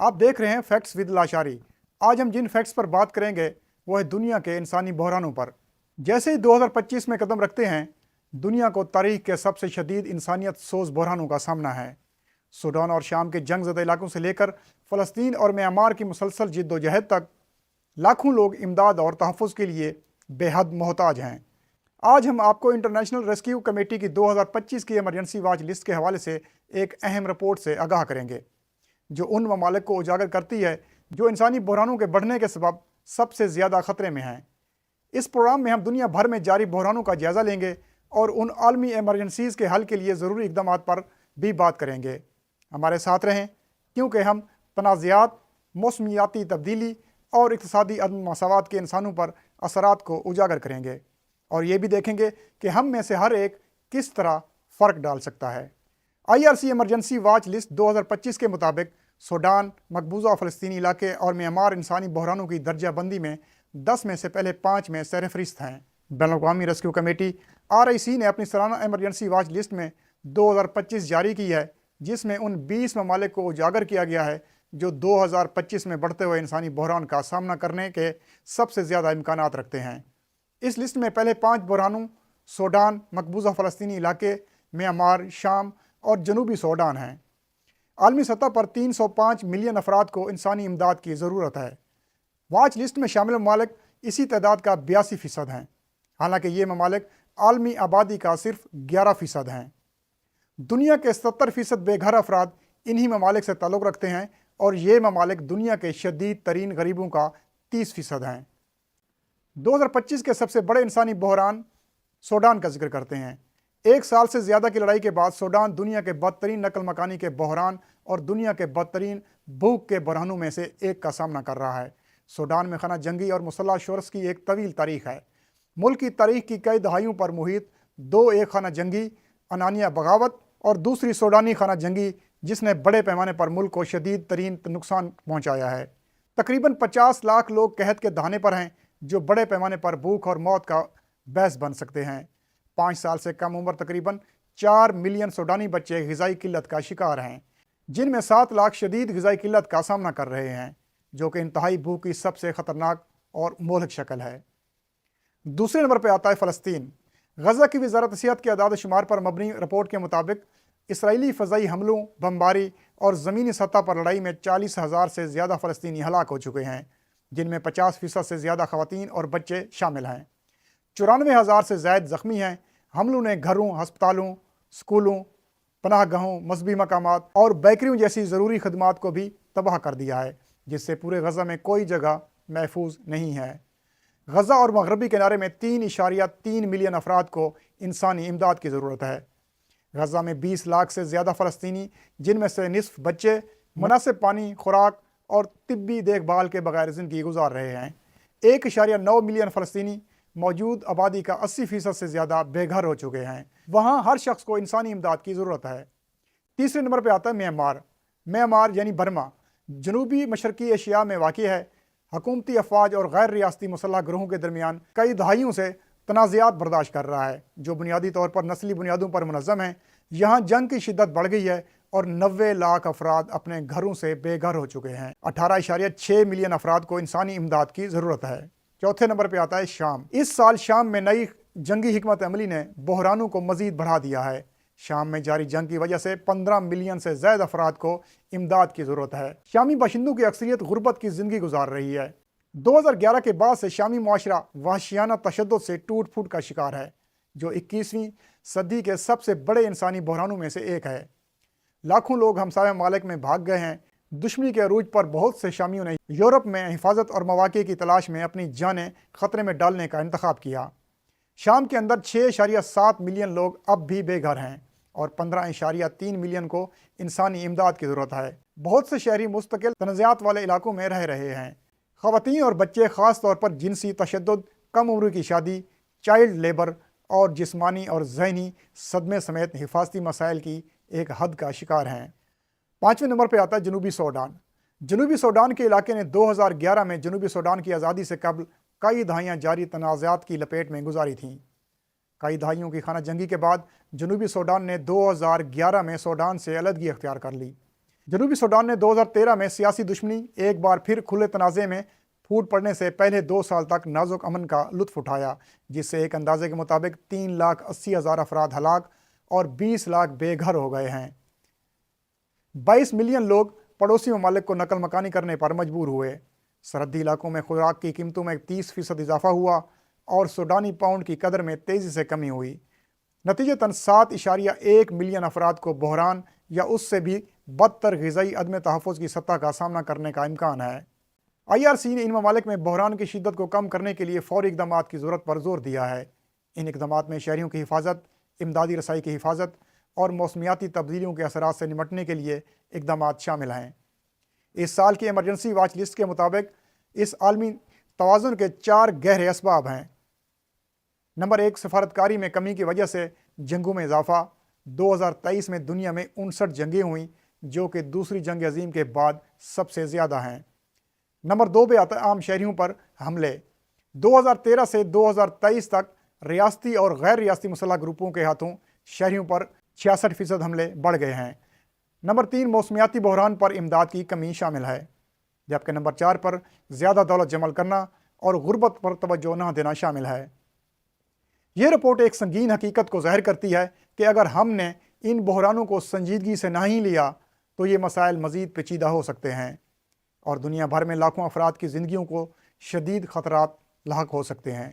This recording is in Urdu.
آپ دیکھ رہے ہیں فیکٹس ود لاشاری۔ آج ہم جن فیکٹس پر بات کریں گے وہ ہے دنیا کے انسانی بحرانوں پر۔ جیسے ہی 2025 میں قدم رکھتے ہیں، دنیا کو تاریخ کے سب سے شدید انسانیت سوز بحرانوں کا سامنا ہے۔ سوڈان اور شام کے جنگ زدہ علاقوں سے لے کر فلسطین اور میانمار کی مسلسل جد و جہد تک لاکھوں لوگ امداد اور تحفظ کے لیے بے حد محتاج ہیں۔ آج ہم آپ کو انٹرنیشنل ریسکیو کمیٹی کی 2025 کی ایمرجنسی واچ لسٹ کے حوالے سے ایک اہم رپورٹ سے آگاہ کریں گے، جو ان ممالک کو اجاگر کرتی ہے جو انسانی بحرانوں کے بڑھنے کے سبب سب سے زیادہ خطرے میں ہیں۔ اس پروگرام میں ہم دنیا بھر میں جاری بحرانوں کا جائزہ لیں گے اور ان عالمی ایمرجنسیز کے حل کے لیے ضروری اقدامات پر بھی بات کریں گے۔ ہمارے ساتھ رہیں، کیونکہ ہم تنازعات، موسمیاتی تبدیلی اور اقتصادی عدم مساوات کے انسانوں پر اثرات کو اجاگر کریں گے، اور یہ بھی دیکھیں گے کہ ہم میں سے ہر ایک کس طرح فرق ڈال سکتا ہے۔ IRC ایمرجنسی واچ لسٹ 2025 کے مطابق سوڈان، مقبوضہ فلسطینی علاقے اور میانمار انسانی بحرانوں کی درجہ بندی میں 10 میں سے پہلے 5 میں سر فہرست ہیں۔ بین الاقوامی ریسکیو کمیٹی RIC نے اپنی سالانہ ایمرجنسی واچ لسٹ میں 2025 جاری کی ہے، جس میں ان 20 ممالک کو اجاگر کیا گیا ہے جو 2025 میں بڑھتے ہوئے انسانی بحران کا سامنا کرنے کے سب سے زیادہ امکانات رکھتے ہیں۔ اس لسٹ میں پہلے 5 بحرانوں سوڈان، مقبوضہ فلسطینی علاقے، میانمار، شام اور جنوبی سوڈان ہیں۔ عالمی سطح پر 305 ملین افراد کو انسانی امداد کی ضرورت ہے۔ واچ لسٹ میں شامل ممالک اسی تعداد کا 82% ہیں، حالانکہ یہ ممالک عالمی آبادی کا صرف 11% ہیں۔ دنیا کے 70% بے گھر افراد انہی ممالک سے تعلق رکھتے ہیں، اور یہ ممالک دنیا کے شدید ترین غریبوں کا 30% ہیں۔ 2025 کے سب سے بڑے انسانی بحران سوڈان کا ذکر کرتے ہیں۔ 1 سال سے زیادہ کی لڑائی کے بعد سوڈان دنیا کے بدترین نقل مکانی کے بحران اور دنیا کے بدترین بھوک کے بحرانوں میں سے ایک کا سامنا کر رہا ہے۔ سوڈان میں خانہ جنگی اور مسلح شورش کی ایک طویل تاریخ ہے۔ ملک کی تاریخ کی کئی دہائیوں پر محیط ایک خانہ جنگی انانیہ بغاوت اور دوسری سوڈانی خانہ جنگی جس نے بڑے پیمانے پر ملک کو شدید ترین نقصان پہنچایا ہے۔ تقریباً 50 لاکھ لوگ قحط کے دہانے پر ہیں، جو بڑے پیمانے پر بھوک اور موت کا باعث بن سکتے ہیں۔ 5 سال سے کم عمر تقریباً 4 ملین سوڈانی بچے غذائی قلت کا شکار ہیں، جن میں 7 لاکھ شدید غذائی قلت کا سامنا کر رہے ہیں، جو کہ انتہائی بھوک کی سب سے خطرناک اور مہلک شکل ہے۔ دوسرے نمبر پہ آتا ہے فلسطین۔ غزہ کی وزارت صحت کے اعداد و شمار پر مبنی رپورٹ کے مطابق اسرائیلی فضائی حملوں، بمباری اور زمینی سطح پر لڑائی میں 40,000 سے زیادہ فلسطینی ہلاک ہو چکے ہیں، جن میں 50% سے زیادہ خواتین اور بچے شامل ہیں۔ 94,000 سے زائد زخمی ہیں۔ حملوں نے گھروں، ہسپتالوں، اسکولوں، پناہ گاہوں، مذہبی مقامات اور بیکریوں جیسی ضروری خدمات کو بھی تباہ کر دیا ہے، جس سے پورے غزہ میں کوئی جگہ محفوظ نہیں ہے۔ غزہ اور مغربی کنارے میں 3.3 ملین افراد کو انسانی امداد کی ضرورت ہے۔ غزہ میں 20 لاکھ سے زیادہ فلسطینی، جن میں سے نصف بچے، مناسب پانی، خوراک اور طبی دیکھ بھال کے بغیر زندگی گزار رہے ہیں۔ 1.9 ملین فلسطینی موجود آبادی کا 80% سے زیادہ بے گھر ہو چکے ہیں۔ وہاں ہر شخص کو انسانی امداد کی ضرورت ہے۔ تیسرے نمبر پہ آتا ہے میانمار۔ میانمار یعنی برما جنوبی مشرقی ایشیا میں واقع ہے۔ حکومتی افواج اور غیر ریاستی مسلح گروہوں کے درمیان کئی دہائیوں سے تنازعات برداشت کر رہا ہے، جو بنیادی طور پر نسلی بنیادوں پر منظم ہیں۔ یہاں جنگ کی شدت بڑھ گئی ہے اور 90 لاکھ افراد اپنے گھروں سے بے گھر ہو چکے ہیں۔ 18.6 ملین افراد کو انسانی امداد کی ضرورت ہے۔ چوتھے نمبر پہ آتا ہے شام۔ اس سال شام میں نئی جنگی حکمت عملی نے بحرانوں کو مزید بڑھا دیا ہے۔ شام میں جاری جنگ کی وجہ سے 15 ملین سے زائد افراد کو امداد کی ضرورت ہے۔ شامی باشندوں کی اکثریت غربت کی زندگی گزار رہی ہے۔ 2011 کے بعد سے شامی معاشرہ وحشیانہ تشدد سے ٹوٹ پھوٹ کا شکار ہے، جو 21ویں صدی کے سب سے بڑے انسانی بحرانوں میں سے ایک ہے۔ لاکھوں لوگ ہمسایہ ممالک میں بھاگ گئے ہیں۔ دشمنی کے عروج پر بہت سے شامیوں نے یورپ میں حفاظت اور مواقع کی تلاش میں اپنی جانیں خطرے میں ڈالنے کا انتخاب کیا۔ شام کے اندر 6.7 ملین لوگ اب بھی بے گھر ہیں اور 15.3 ملین کو انسانی امداد کی ضرورت ہے۔ بہت سے شہری مستقل تنازعات والے علاقوں میں رہ رہے ہیں۔ خواتین اور بچے خاص طور پر جنسی تشدد، کم عمر کی شادی، چائلڈ لیبر اور جسمانی اور ذہنی صدمے سمیت حفاظتی مسائل کی ایک حد کا شکار ہیں۔ 5ویں نمبر پہ آتا ہے جنوبی سوڈان۔ جنوبی سوڈان کے علاقے نے 2011 میں جنوبی سوڈان کی آزادی سے قبل کئی دہائیاں جاری تنازعات کی لپیٹ میں گزاری تھیں۔ کئی دہائیوں کی خانہ جنگی کے بعد جنوبی سوڈان نے 2011 میں سوڈان سے علیحدگی اختیار کر لی۔ جنوبی سوڈان نے 2013 میں سیاسی دشمنی ایک بار پھر کھلے تنازع میں پھوٹ پڑنے سے پہلے 2 سال تک نازک امن کا لطف اٹھایا، جس سے ایک اندازے کے مطابق 3,80,000 افراد ہلاک اور 20 لاکھ بے گھر ہو گئے ہیں۔ 22 ملین لوگ پڑوسی ممالک کو نقل مکانی کرنے پر مجبور ہوئے۔ سرحدی علاقوں میں خوراک کی قیمتوں میں 30% اضافہ ہوا اور سوڈانی پاؤنڈ کی قدر میں تیزی سے کمی ہوئی۔ نتیجتاً 7.1 ملین افراد کو بحران یا اس سے بھی بدتر غذائی عدم تحفظ کی سطح کا سامنا کرنے کا امکان ہے۔ IRC نے ان ممالک میں بحران کی شدت کو کم کرنے کے لیے فوری اقدامات کی ضرورت پر زور دیا ہے۔ ان اقدامات میں شہریوں کی حفاظت، امدادی رسائی کی حفاظت اور موسمیاتی تبدیلیوں کے اثرات سے نمٹنے کے لیے اقدامات شامل ہیں۔ اس سال کی ایمرجنسی واچ لسٹ کے مطابق اس عالمی توازن کے 4 گہرے اسباب ہیں۔ نمبر 1، سفارتکاری میں کمی کی وجہ سے جنگوں میں اضافہ۔ 2023 میں دنیا میں 59 جنگیں ہوئیں، جو کہ دوسری جنگ عظیم کے بعد سب سے زیادہ ہیں۔ نمبر 2 پہ آتا ہے عام شہریوں پر حملے۔ 2013 سے 2023 تک ریاستی اور غیر ریاستی مسلح گروپوں کے ہاتھوں شہریوں پر 66% حملے بڑھ گئے ہیں۔ نمبر 3، موسمیاتی بحران پر امداد کی کمی شامل ہے، جبکہ نمبر 4 پر زیادہ دولت جمع کرنا اور غربت پر توجہ نہ دینا شامل ہے۔ یہ رپورٹ ایک سنگین حقیقت کو ظاہر کرتی ہے کہ اگر ہم نے ان بحرانوں کو سنجیدگی سے نہیں لیا تو یہ مسائل مزید پیچیدہ ہو سکتے ہیں اور دنیا بھر میں لاکھوں افراد کی زندگیوں کو شدید خطرات لاحق ہو سکتے ہیں۔